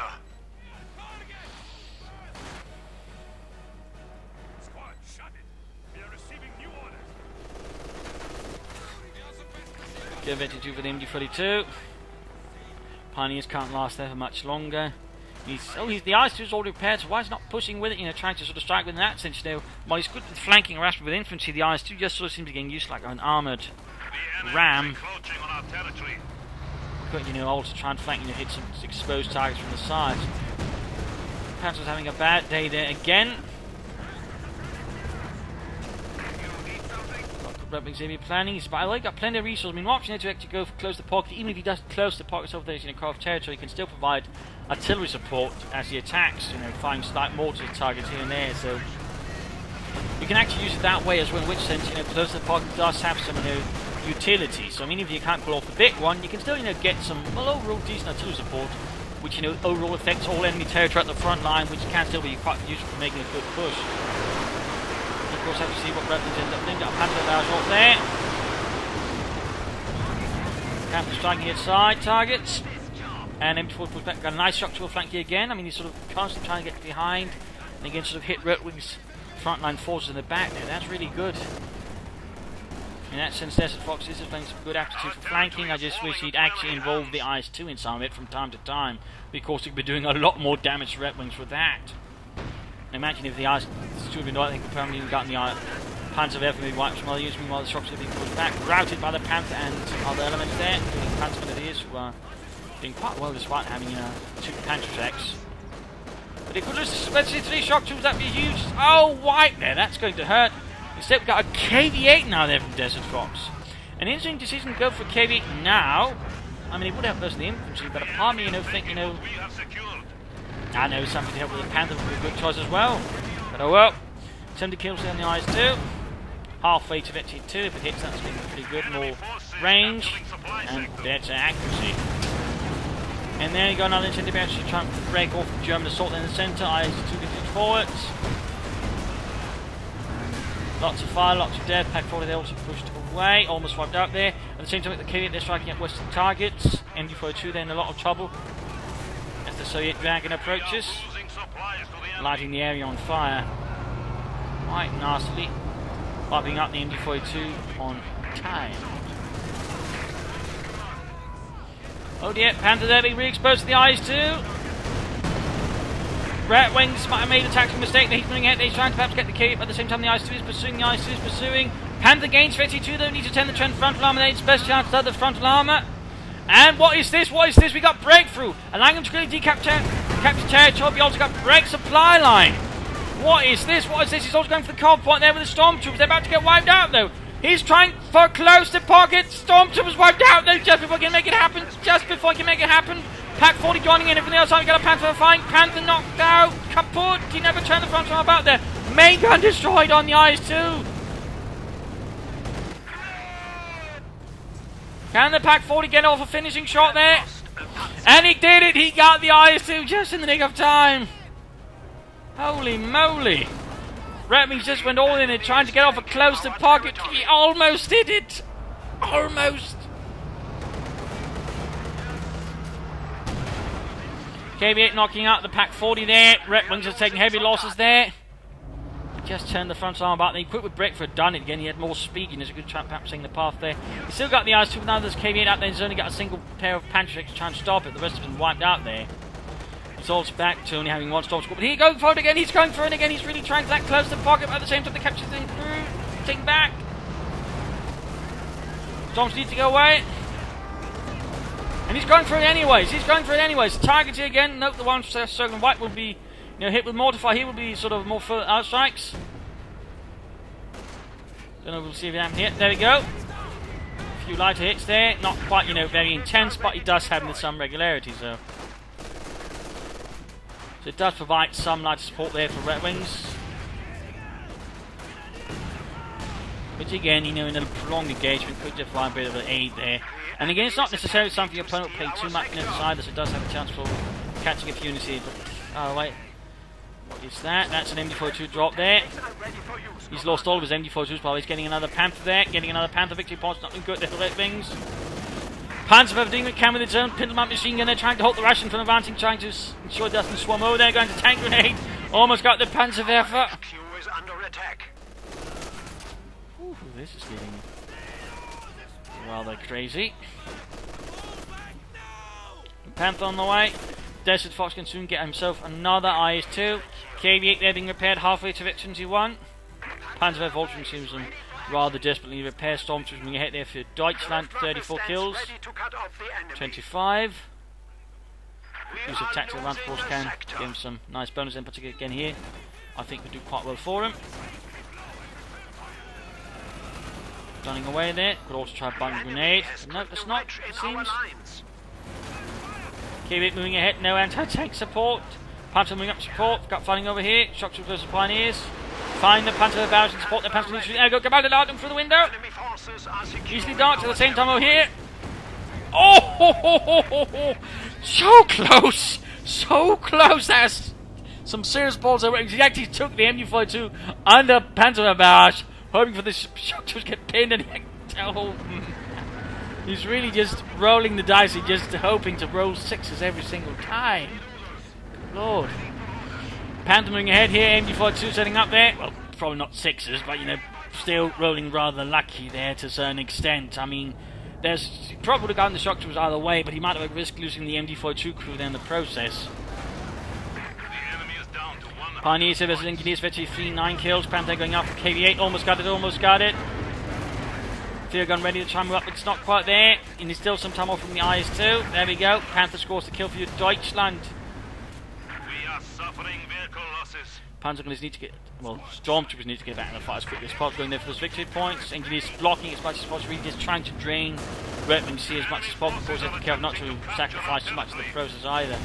Squad, shut it. We are receiving new orders. Desertfox for the MG42. Pioneers can't last there for much longer. The IS-2 is already repaired, so why is he not pushing with it, you know, trying to sort of strike with in that sense, you know. While he's good with flanking harassment with infantry, the IS-2 just sort of seems to be getting used to like an armoured ram. But, you know, also trying to flank, you know, hit some exposed targets from the sides. Panther's having a bad day there again. Redwings heavy planning, but I like got plenty of resources. I mean, option here to actually go for close the pocket. Even if he does close the pockets over there in a CoH territory, he can still provide artillery support as he attacks. You know, firing slight mortar targets here and there. So you can actually use it that way as well. In which sense, you know, close the pocket does have some, you know, utility. So I mean, if you can't pull off the big one, you can still, you know, get some overall decent artillery support, which, you know, overall affects all enemy territory at the front line, which can still be quite useful for making a good push. Of course, have to see what Redwings end up doing. Got a Panther barrage off there. Panther striking at side targets. And MG4 push back. Got a nice structural flank here again. I mean, he's sort of constantly trying to get behind. And again, sort of hit Redwings' frontline forces in the back there. That's really good. In that sense, Desertfox is playing some good aptitude for flanking. I just wish he'd actually involve the IS-2 in some of it from time to time. Because he could be doing a lot more damage to Redwings with that. Imagine if the IS-2 had been, I think, probably even gotten the Panther there maybe wiped from other units, meanwhile the structure being pushed back, routed by the Panther and other elements there, including Panther Grenadiers, who are doing quite well despite having 2 Panther attacks. But if we lose especially 3 shock troops, that'd be huge. Oh, wipe there, that's going to hurt. Instead, we've got a KV-8 now there from Desertfox. An interesting decision to go for KV-8 now. I mean, it would have most of the infantry, but a part of me, you know, think, you know, I know something to help with the Panther would be a good choice as well. But oh well. 70 kills on the IS-2. Halfway to victory 2. If it hits, that's going to be pretty good. More range and better accuracy. And there you go, another incendiary barrage to try and break off the German assault in the centre. IS-2 continues forwards. Lots of fire, lots of death. Pack 40 they also pushed away. Almost wiped out there. At the same time, the KV-8 they're striking at western targets. MG42 they're in a lot of trouble. The Soviet Dragon approaches, lighting the area on fire quite nastily, wiping up the MG42 on time. Oh dear, Panther there being re-exposed to the IS-2. Redwings might have made a tactical mistake. He's moving ahead, he's trying to perhaps get the key, but at the same time the IS-2 is pursuing, the IS-2 is pursuing. Panther gains 52 though, needs to turn the trend frontal armour there, it's best chance to the frontal armour. And what is this? What is this? We got breakthrough. Allowing them to clearly capture territory. We also got break supply line. What is this? What is this? He's also going for the cold point there with the stormtroopers. They're about to get wiped out though. He's trying for close to pocket. Stormtroopers wiped out though just before he can make it happen. Just before he can make it happen. Pack 40 joining in. From the other side we got a Panther fighting. Panther knocked out. Kaput. He never turned the front arm about there. Main gun destroyed on the IS-2. Can the Pack 40 get off a finishing shot there? And he did it! He got the IS-2 just in the nick of time! Holy moly! Redwings just went all in and trying to get off a close to pocket. He almost did it! Almost! KV-8 knocking out the Pack 40 there. Redwings are taking heavy losses there. Just turned the front arm about. They quit with Breakford, done it again. He had more speed, and there's a good chance perhaps seeing the path there. He's still got the IS-2, now there's KV-8 out there. He's only got a single pair of Panther to try and stop it. The rest have been wiped out there. It's all back to only having one storm squad. But he's going for it again. He's going for it again. He's really trying to that close to the pocket. But at the same time, the capture thing through. Taking back. Storms need to go away. And he's going for it anyways. He's going for it anyways. Target here again. Note the one circling white will be, you know, hit with mortar fire. He will be sort of more further outstrikes. Don't know if we'll see if it happens here. There we go. A few lighter hits there. Not quite, you know, very intense, but he does have with some regularity, so it does provide some lighter support there for Redwings. Which again, you know, in a prolonged engagement could just provide a bit of an aid there. And again, it's not necessarily something your opponent will pay too much notice either, so it does have a chance for catching a few units here. But, oh wait, what is that? That's an MG42 drop there. He's lost all of his MG42s while he's getting another Panther there. Getting another Panther victory points, not good there for Redwings. Panther doing what he can with his own Pindlemount machine gun. They're trying to hold the Russian from advancing, trying to ensure it doesn't swarm over. They're going to tank grenade. Almost got the Panzerwerfer. Q is under attack. Ooh, this is getting Rather crazy. Panther on the way. Desertfox can soon get himself another IS-2. KV-8 there being repaired halfway to Victory 21. Panther Voltron seems them rather desperately repair. Stormtroopers moving ahead there for Deutschland. 34 kills. 25. Use of tactical advance force can give him some nice bonus, in particular again here. I think we do quite well for him. Running away there. Could also try a button grenade. But no, that's not, it seems. KV-8 moving ahead. No anti-tank support. Panther moving up support. Got fighting over here. Shock troopers versus Pioneers. Find the Panther barrage and support the Panther. There we go. Commanded out them through the window. Easily darts at the same time over here. Oh! Ho, ho, ho, ho, ho. So close! So close! That's some serious balls over. He actually took the MU-42 under Panther barrage, hoping for the shock to get pinned, and he's really just rolling the dice. He's just hoping to roll sixes every single time. Good Lord. Panther moving ahead here. MU-42 setting up there. Well, probably not sixes, but you know, still rolling rather lucky there to a certain extent. I mean, he probably would have gotten the shock troopers either way, but he might have risked losing the MD-42 crew there in the process. Pioneers versus Engineers, virtually 3-9 kills. Panther going up for KV-8, almost got it, almost got it. Fear gun ready to try and move up, it's not quite there. And there's still some time off from the IS-2. There we go. Panther scores the kill for you, Deutschland. We are suffering vehicle losses. Panzer gunners need to get, well, Stormtroopers need to get back in the fight as quickly as possible, going there for those victory points. Engineers blocking as much as possible, really just trying to drain Redxwings see as much as possible. Of course, they have to be careful not to sacrifice too much of the process either.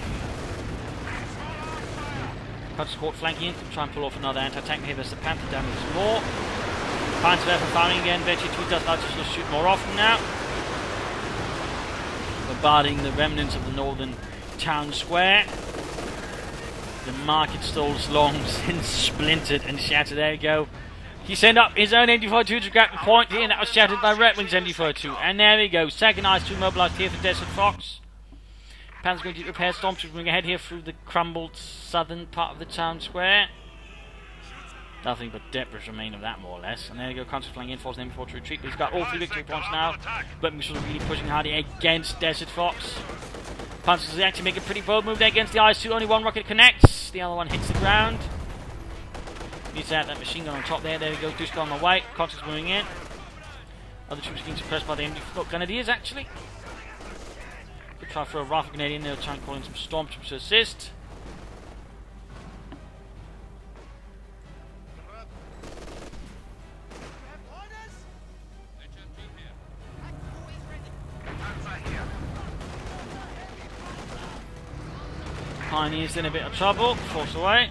Panther squad flanking in to try and pull off another anti-tank here versus the Panther damage more. Panther there for firing again, Veggie 2 does not just shoot more often now. Bombarding the remnants of the northern town square. The market stalls long since splintered and shattered. There we go. He sent up his own MD-42 to grab the point here, and that was shattered by Redxwings MD-42. And there we go. Second IS-2 mobilized here for Desertfox. Panther's going to repair. Stormtroopers moving ahead here through the crumbled southern part of the town square. Nothing but debris remain of that, more or less. And there we go. Constantly flying in, forcing them before to retreat. But he's got all 3 victory points now. Redxwings sort of really pushing hard against Desertfox. Panther's actually make a pretty bold move there against the IS-2. Only one rocket connects. The other one hits the ground. Needs to have that machine gun on top there. There we go. Dusk on the way. Constant's moving in. Other troops being suppressed by the MD Grenadiers, actually. Could try for a rifle grenade in there. Try and call in some Stormtroopers to assist. Pioneers in a bit of trouble, force away.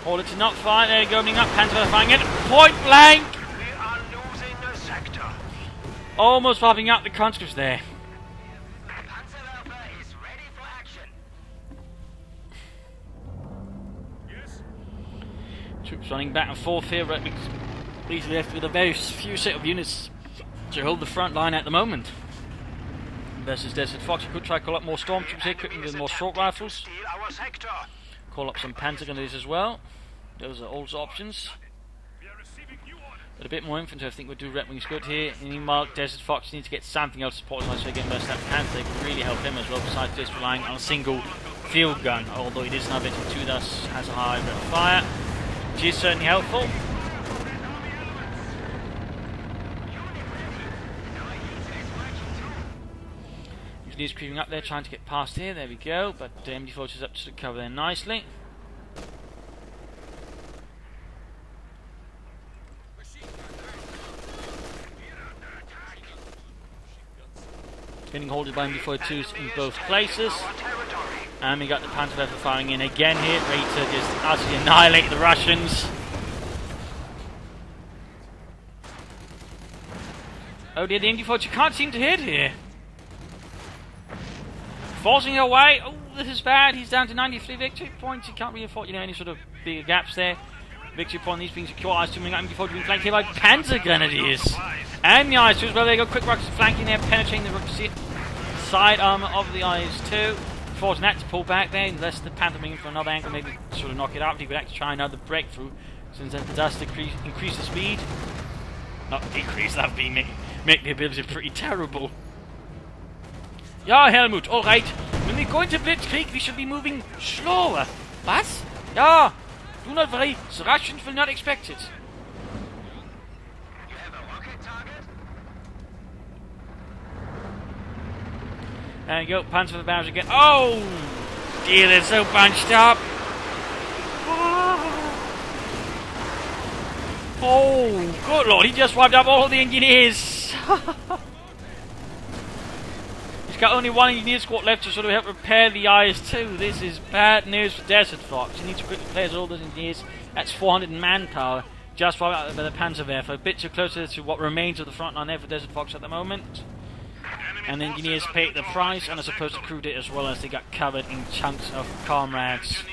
Order to not fire, there you go, opening up, Panther firing it, point blank! We are losing a sector. Almost popping up the conscripts there. Panzer is ready for action. Yes. Troops running back and forth here, but easily left with a very few set of units to hold the front line at the moment. Versus Desertfox, you could try to call up more Stormtroopers here, equipping with more short rifles. Call up some Panther gunners as well. Those are also options. But a bit more infantry I think would do Redxwings good here. Meanwhile, Desertfox needs to get something else to support him, so again versus that Panther could really help him as well, besides just relying on a single field gun, although he does have it to thus has a high rate of fire, which is certainly helpful. He's creeping up there, trying to get past here. There we go. But MD-40 is up to cover there nicely. Getting holded by MD-42s in both places. And we got the Panther firing in again here, ready to just absolutely annihilate the Russians. Oh dear, the MD-42 can't seem to hit here. Forcing away. Oh, this is bad. He's down to 93 victory points. He can't really afford, any sort of bigger gaps there. Victory point needs being secure. IS-2 moving up. MD-40 being flanked here by Panther Grenadiers. And the IS-2 as well. There you go. Quick rockets flanking there, penetrating the side armor of the IS-2. Forcing that to pull back there, unless the Panther moving for another angle, maybe sort of knock it out. He would actually try another breakthrough. Since that does increase the speed. Not decrease, that would be make the ability pretty terrible. Ja, Helmut, alright. When we go into Blitzkrieg, we should be moving slower. Was? Ja. Do not worry, the Russians will not expect it. You have a rocket target? There you go, Panther for barrage again. Oh! Dear, they're so bunched up. Oh, good lord, he just wiped up all the engineers. He's got only one engineer squad left to sort of help repair the IS-2. This is bad news for Desertfox. He needs to quickly replace all those engineers. That's 400 manpower. Just wiped out by the Panzerwehr. A bit too closer to what remains of the front line there for Desertfox at the moment. And the engineers paid the price, and I suppose the crew did as well, as they got covered in chunks of comrades.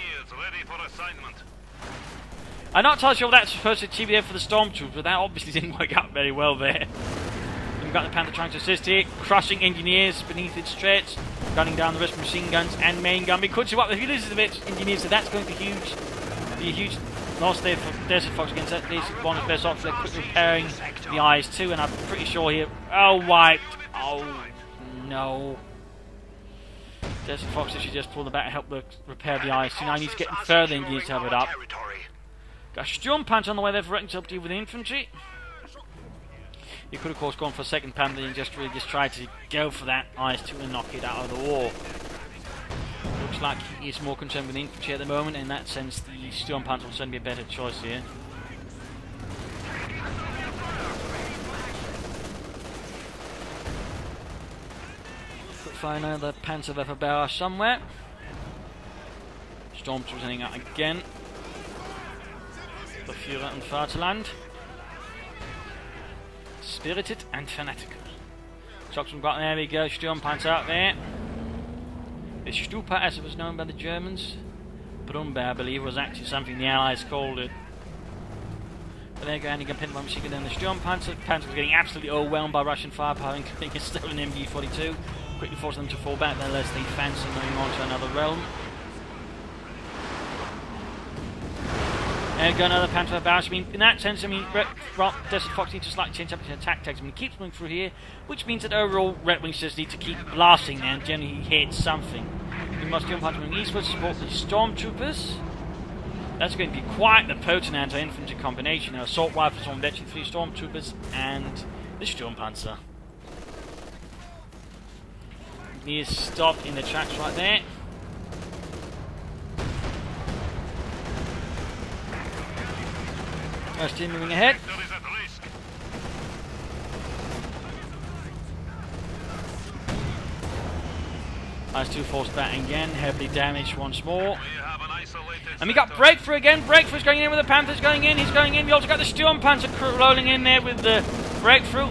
I'm not entirely sure if that's supposed to achieve there for the stormtroopers, but that obviously didn't work out very well there. We've got the Panther trying to assist here, crushing engineers beneath its turrets, gunning down the rest of machine guns and main gun. We could see what if he loses a bit engineers, so that's going to be a huge loss there for Desertfox against that. This is one of the best options. They're quickly repairing the IS-2, and I'm pretty sure here. Oh, wiped. Oh no. Desertfox should just pull the back and help repair the IS-2. Now he needs to get further engineers to help it up. Got a Sturmpanther on the way there for Redxwings to help deal with the infantry. You could of course gone for a second Panther and just tried to go for that IS-2 and knock it out of the war. Looks like he is more concerned with the infantry at the moment. In that sense, the Sturmpanther will certainly be a better choice here. Could find another Panzerwehr barrage somewhere. Stormtroopers heading out again. The Führer and Vaterland. Spirited and fanatical. Shocksman got there we go, Sturmpanther out there. The Stupa, as it was known by the Germans. Brumbe, I believe, was actually something the Allies called it. But there you go, and you can pin one machine gun down the Sturmpanther. Panther was getting absolutely overwhelmed by Russian firepower, including a stolen MG-42. Quickly forcing them to fall back, unless they fancy moving on to another realm. There you go, another Panther barrage. I mean, in that sense, I mean, Desertfox needs to slightly change up his attack tactics. I mean, he keeps moving through here, which means that overall Redwings just need to keep blasting there and generally hit something. We must do moving eastwards to support the Stormtroopers. That's going to be quite the potent anti-infantry combination. Now, assault rifles on eventually 3 Stormtroopers and the Sturmpanther. He is stopped in the tracks right there. Still moving ahead. IS-2 forced back again, heavily damaged once more. And we got Breakthrough again. Breakthrough's going in with the Panthers going in. He's going in. We also got the Sturmpanther rolling in there with the Breakthrough.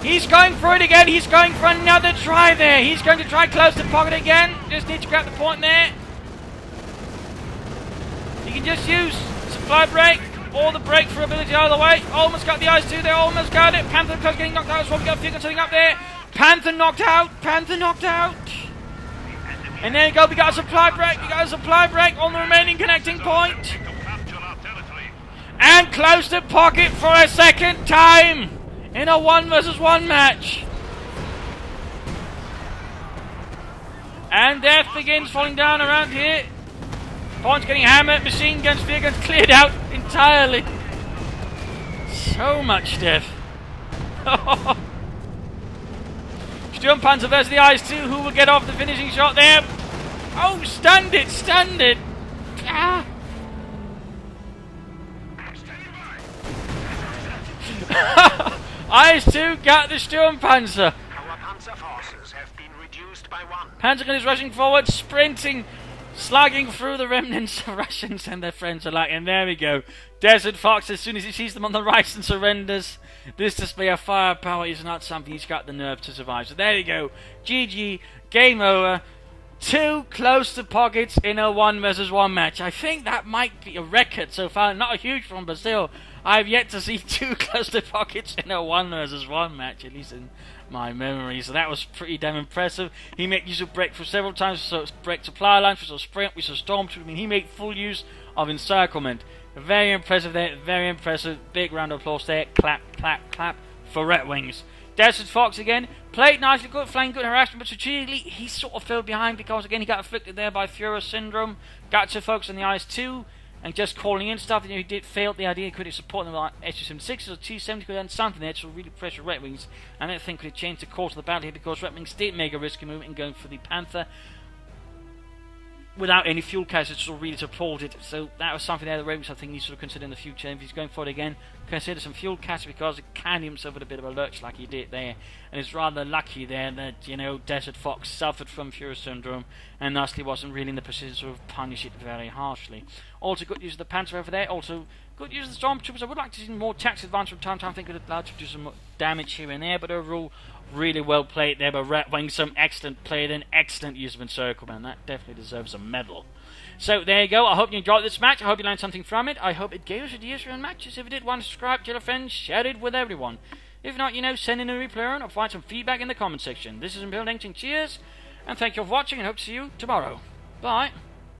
He's going for it again. He's going for another try there. He's going to try close the pocket again. Just need to grab the point there. You can just use supply break or the Breakthrough ability either way. Almost got the IS-2 there. Almost got it. Panther close getting knocked out as well. We got a few guns sitting up there. Panther knocked out. Panther knocked out. And there you go. We got a supply break. We got a supply break on the remaining connecting point. And close the pocket for a second time in a 1 versus 1 match. And death begins falling down around here. Points getting hammered, machine guns, spear guns cleared out entirely. So much death. Sturmpanther versus the IS-2, who will get off the finishing shot there? Oh, stunned it, stunned it. Ah. IS-2 got the Sturmpanther. Our Panzer forces have been reduced by 1. Panther is rushing forward, sprinting, slugging through the remnants of Russians and their friends alike. And there we go. Desertfox, as soon as he sees them on the right and surrenders, this display of firepower is not something he's got the nerve to survive. So there you go. GG. Game over. 2 close to pockets in a 1 versus 1 match. I think that might be a record so far. Not a huge one, but still. I've yet to see 2 cluster pockets in a 1 versus 1 match, at least in my memory. So that was pretty damn impressive. He made use of break for several times. So break supply lines, we saw sprint, we saw stormtrooper. I mean, he made full use of encirclement. Very impressive there. Very impressive. Big round of applause there. Clap, clap, clap for Redxwings. Desertfox again, played nicely, good, flying good harassment, but strategically he sort of fell behind because again he got afflicted there by Führer syndrome, got to focus on the eyes too, and just calling in stuff. He did fail the idea, could he support them like SU-76 or T-70, could have done something there to really pressure Redxwings, and I don't think could have changed the course of the battle here because Redxwings did make a risky move in going for the Panther without any fuel caches to really support it. So that was something there that Redxwings I think needs to consider in the future. If he's going for it again, consider some fuel caches because it can himself with a bit of a lurch like he did there. And it's rather lucky there that, you know, Desertfox suffered from Führer syndrome and thusly wasn't really in the position to sort of punish it very harshly. Also good use of the Panther over there. Also good use of the Stormtroopers. I would like to see more tax advance from time to time. I think it would allow to do some damage here and there, but overall really well played there by Redxwings. Some excellent play, then excellent use of Encirclement. That definitely deserves a medal. So there you go. I hope you enjoyed this match. I hope you learned something from it. I hope it gave us ideas for matches. If it did, one subscribe, tell a friend, share it with everyone. If not, you know, send in a replay and or find some feedback in the comment section. This is Imperial Engine. Cheers, and thank you for watching, and hope to see you tomorrow. Bye.